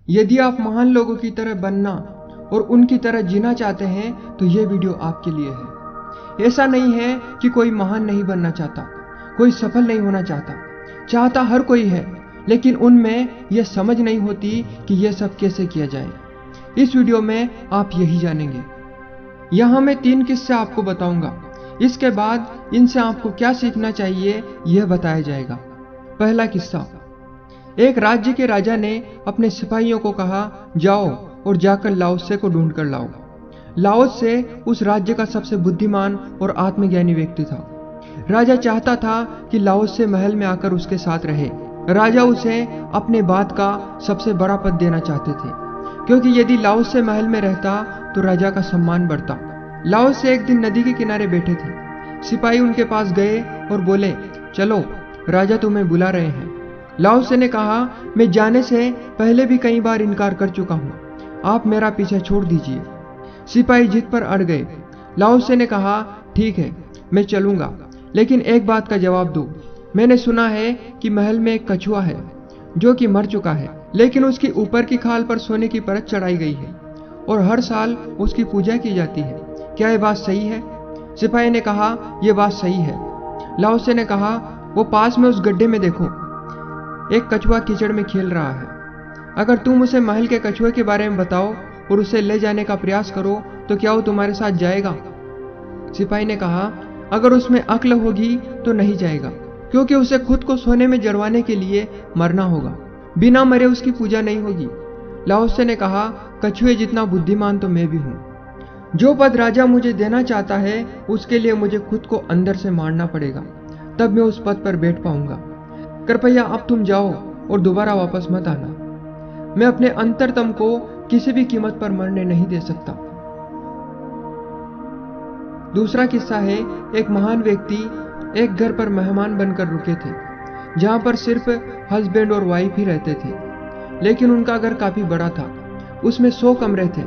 यदि आप महान लोगों की तरह बनना और उनकी तरह जीना चाहते हैं तो ये वीडियो आपके लिए है। ऐसा नहीं है कि कोई महान नहीं बनना चाहता, कोई सफल नहीं होना चाहता हर कोई है, लेकिन उनमें यह समझ नहीं होती कि यह सब कैसे किया जाए। इस वीडियो में आप यही जानेंगे। यहाँ मैं 3 किस्से आपको बताऊंगा। इसके बाद इनसे आपको क्या सीखना चाहिए यह बताया जाएगा। पहला किस्सा। एक राज्य के राजा ने अपने सिपाहियों को कहा, जाओ और जाकर लाओसे को ढूंढ कर लाओ। लाओसे उस राज्य का सबसे बुद्धिमान और आत्मज्ञानी व्यक्ति था। राजा चाहता था कि लाओसे महल में आकर उसके साथ रहे। राजा उसे अपने बाद का सबसे बड़ा पद देना चाहते थे, क्योंकि यदि लाओसे महल में रहता तो राजा का सम्मान बढ़ता। लाओसे एक दिन नदी के किनारे बैठे थे। सिपाही उनके पास गए और बोले, चलो, राजा तुम्हें बुला रहे हैं। लाओसे ने कहा, मैं जाने से पहले भी कई बार इनकार कर चुका हूं, आप मेरा पीछा छोड़ दीजिए। सिपाही जिद पर अड़ गए। लाओसे ने कहा, ठीक है, मैं चलूंगा, लेकिन एक बात का जवाब दो। मैंने सुना है कि महल में एक कछुआ है जो कि मर चुका है, लेकिन उसकी ऊपर की खाल पर सोने की परत चढ़ाई गई है और हर साल उसकी पूजा की जाती है। क्या यह बात सही है? सिपाही ने कहा, यह बात सही है। लाओसे ने कहा, वो पास में उस गड्ढे में देखो, एक कछुआ कीचड़ में खेल रहा है। अगर तुम उसे महल के कछुए के बारे में बताओ और उसे ले जाने का प्रयास करो तो क्या वो तुम्हारे साथ जाएगा? सिपाही ने कहा, अगर उसमें अक्ल होगी तो नहीं जाएगा, क्योंकि उसे खुद को सोने में जड़वाने के लिए मरना होगा। बिना मरे उसकी पूजा नहीं होगी। लाओसे ने कहा, कछुए जितना बुद्धिमान तो मैं भी हूं। जो पद राजा मुझे देना चाहता है उसके लिए मुझे खुद को अंदर से मारना पड़ेगा, तब मैं उस पद पर बैठ पाऊंगा। कृपया अब तुम जाओ और दोबारा वापस मत आना। मैं अपने अंतरतम को किसी भी कीमत पर मरने नहीं दे सकता। दूसरा किस्सा है। एक महान व्यक्ति एक घर पर मेहमान बनकर रुके थे, जहां पर सिर्फ हस्बैंड और वाइफ ही रहते थे, लेकिन उनका घर काफी बड़ा था। उसमें 100 कमरे थे।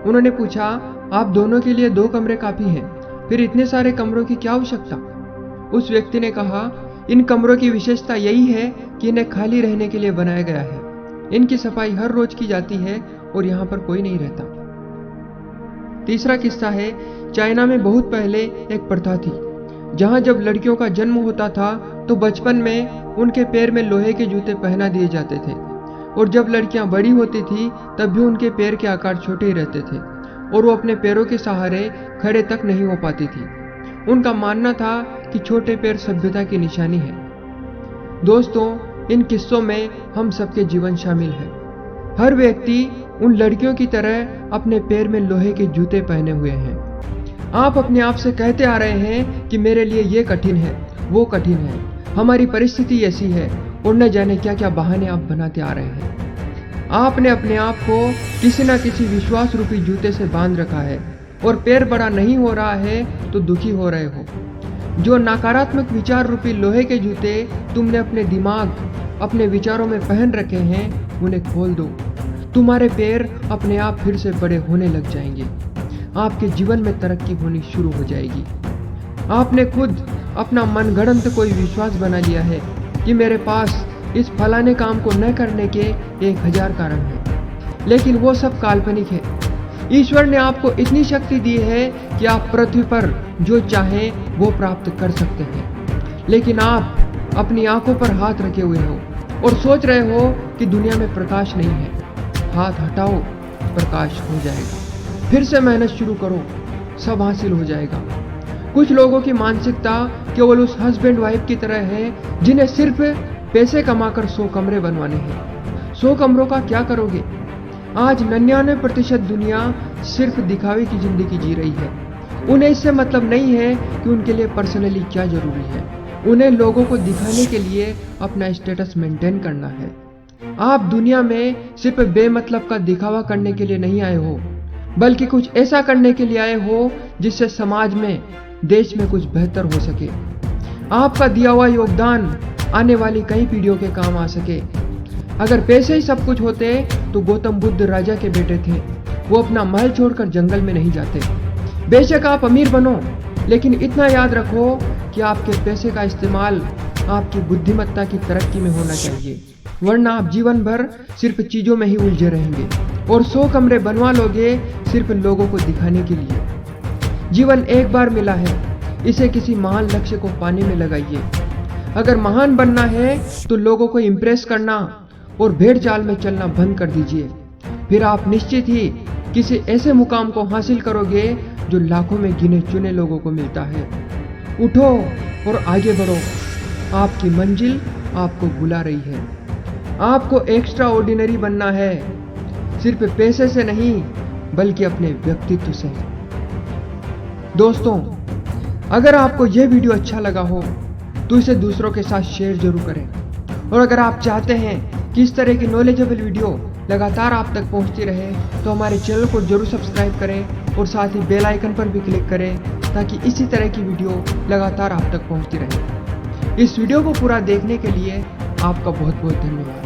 उन्होंने पूछा, आप दोनों के लिए 2 कमरे काफी हैं, फिर इतने सारे कमरों की क्या आवश्यकता? उस व्यक्ति ने कहा, इन कमरों की विशेषता यही है कि इन्हें खाली रहने के लिए बनाया गया है। इनकी सफाई हर रोज की जाती है और यहाँ पर कोई नहीं रहता। तीसरा किस्सा है। चाइना में बहुत पहले एक प्रथा थी, जहाँ जब लड़कियों का जन्म होता था तो बचपन में उनके पैर में लोहे के जूते पहना दिए जाते थे, और जब लड़कियां बड़ी होती थी तब भी उनके पैर के आकार छोटे ही रहते थे और वो अपने पैरों के सहारे खड़े तक नहीं हो पाती थी। उनका मानना था कि छोटे पैर सभ्यता की निशानी है। दोस्तों, इन किस्सों में हम सबके जीवन शामिल है। हर व्यक्ति उन लड़कियों की तरह अपने पैर में लोहे के जूते पहने हुए हैं। आप अपने आप से कहते आ रहे हैं कि मेरे लिए ये कठिन है, वो कठिन है, हमारी परिस्थिति ऐसी है, और न जाने क्या क्या बहाने आप बनाते आ रहे हैं। आपने अपने आप को किसी न किसी विश्वास रूपी जूते से बांध रखा है और पैर बड़ा नहीं हो रहा है तो दुखी हो रहे हो। जो नकारात्मक विचार रूपी लोहे के जूते तुमने अपने दिमाग, अपने विचारों में पहन रखे हैं, उन्हें खोल दो। तुम्हारे पैर अपने आप फिर से बड़े होने लग जाएंगे। आपके जीवन में तरक्की होनी शुरू हो जाएगी। आपने खुद अपना मनगढ़ंत कोई विश्वास बना लिया है कि मेरे पास इस फलाने काम को न करने के 1000 कारण हैं, लेकिन वो सब काल्पनिक है। ईश्वर ने आपको इतनी शक्ति दी है कि आप पृथ्वी पर जो चाहें वो प्राप्त कर सकते हैं, लेकिन आप अपनी आंखों पर हाथ रखे हुए हो और सोच रहे हो कि दुनिया में प्रकाश नहीं है। हाथ हटाओ, प्रकाश हो जाएगा। फिर से मेहनत शुरू करो, सब हासिल हो जाएगा। कुछ लोगों की मानसिकता केवल उस हस्बैंड वाइफ की तरह है जिन्हें सिर्फ पैसे कमाकर 100 कमरे बनवाने हैं। 100 कमरों का क्या करोगे? आज 99% दुनिया सिर्फ दिखावे की जिंदगी जी रही है। उन्हें इससे मतलब नहीं है कि उनके लिए पर्सनली क्या जरूरी है। उन्हें लोगों को दिखाने के लिए अपना स्टेटस मेंटेन करना है। आप दुनिया में सिर्फ बेमतलब का दिखावा करने के लिए नहीं आए हो, बल्कि कुछ ऐसा करने के लिए आए हो जिससे समाज में, देश में कुछ बेहतर हो सके। आपका दिया हुआ योगदान आने वाली कई पीढ़ियों के काम आ सके। अगर पैसे ही सब कुछ होते तो गौतम बुद्ध राजा के बेटे थे, वो अपना महल छोड़कर जंगल में नहीं जाते। बेशक आप अमीर बनो, लेकिन इतना याद रखो कि आपके पैसे का इस्तेमाल आपकी बुद्धिमत्ता की तरक्की में होना चाहिए। वरना आप जीवन भर सिर्फ चीजों में ही उलझे रहेंगे और 100 कमरे बनवा लोगे सिर्फ लोगों को दिखाने के लिए। जीवन एक बार मिला है, इसे किसी महान लक्ष्य को पाने में लगाइए। अगर महान बनना है तो लोगों को इम्प्रेस करना और भेड़ चाल में चलना बंद कर दीजिए। फिर आप निश्चित ही किसी ऐसे मुकाम को हासिल करोगे जो लाखों में गिने चुने लोगों को मिलता है। उठो और आगे बढ़ो, आपकी मंजिल आपको बुला रही है। आपको एक्स्ट्रा ऑर्डिनरी बनना है, सिर्फ पैसे से नहीं बल्कि अपने व्यक्तित्व से। दोस्तों, अगर आपको यह वीडियो अच्छा लगा हो तो इसे दूसरों के साथ शेयर जरूर करें। और अगर आप चाहते हैं कि इस तरह की नॉलेजेबल वीडियो लगातार आप तक पहुंचती रहे तो हमारे चैनल को जरूर सब्सक्राइब करें और साथ ही बेल आइकन पर भी क्लिक करें ताकि इसी तरह की वीडियो लगातार आप तक पहुंचती रहे। इस वीडियो को पूरा देखने के लिए आपका बहुत बहुत धन्यवाद।